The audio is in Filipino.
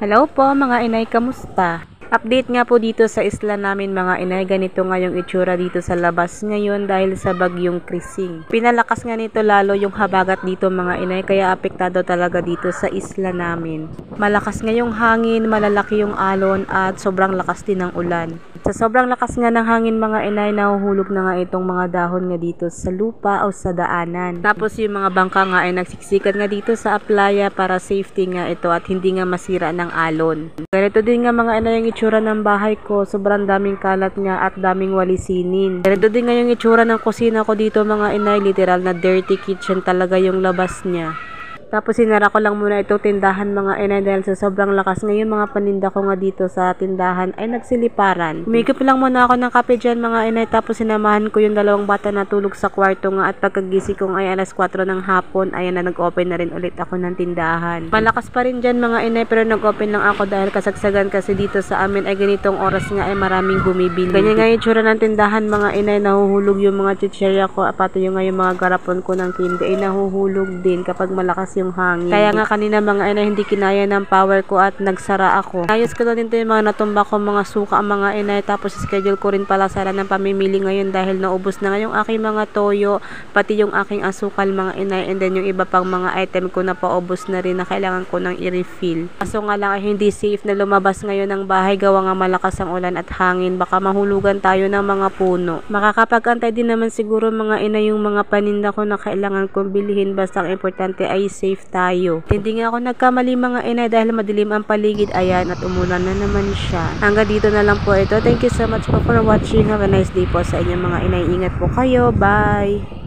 Hello po mga inay, kamusta? Update nga po dito sa isla namin mga inay, ganito nga yung itsura dito sa labas ngayon dahil sa bagyong Krising. Pinalakas nga nito lalo yung habagat dito mga inay, kaya apektado talaga dito sa isla namin. Malakas nga yung hangin, malalaki yung alon at sobrang lakas din ng ulan. Sa sobrang lakas nga ng hangin mga inay, nahuhulog na nga itong mga dahon nga dito sa lupa o sa daanan. Tapos yung mga bangka nga ay nagsiksikan nga dito sa playa para safety nga ito at hindi nga masira ng alon. Ganito din nga mga inay yung itsura ng bahay ko, sobrang daming kalat nga at daming walisinin. Ganito din nga yung itsura ng kusina ko dito mga inay, literal na dirty kitchen talaga yung labas niya. Tapos sinara ko lang muna itong tindahan mga inay dahil sa sobrang lakas. Ngayon mga paninda ko nga dito sa tindahan ay nagsiliparan. Humigop lang muna ako ng kape dyan mga inay, tapos sinamahan ko yung dalawang bata na tulog sa kwarto nga at pagkagising ko ay alas 4 ng hapon, ayan na nag-open na rin ulit ako ng tindahan. Malakas pa rin dyan mga inay pero nag-open lang ako dahil kasagsagan kasi dito sa amin ay ganitong oras nga ay maraming bumibili. Ganyan nga yung tsura ng tindahan mga inay, nahuhulog yung mga chicherya ko, pati yung nga yung mga garapon ko ng kinde ay nahuhulog din kapag malakas yung hangin. Kaya nga kanina mga inay, hindi kinaya ng power ko at nagsara ako. Ayos ko na din yung mga natumba ko mga suka mga inay, tapos schedule ko rin pala sala ng pamimili ngayon dahil naubos na nga yung aking mga toyo, pati yung aking asukal mga inay, and then yung iba pang mga item ko na paubos na rin na kailangan ko nang i-refill. Kaso nga lang ay hindi safe na lumabas ngayon ng bahay gawa nga malakas ang ulan at hangin, baka mahulugan tayo ng mga puno. Makakapag-antay din naman siguro mga inay yung mga paninda ko na kailangan kong bilhin, basta ang importante ay safe tayo. Hindi nga ako nagkamali mga inay dahil madilim ang paligid, ayan, at umulan na naman siya. Hanggang dito na lang po ito. Thank you so much po for watching. Have a nice day po sa inyong mga inay. Ingat po kayo. Bye!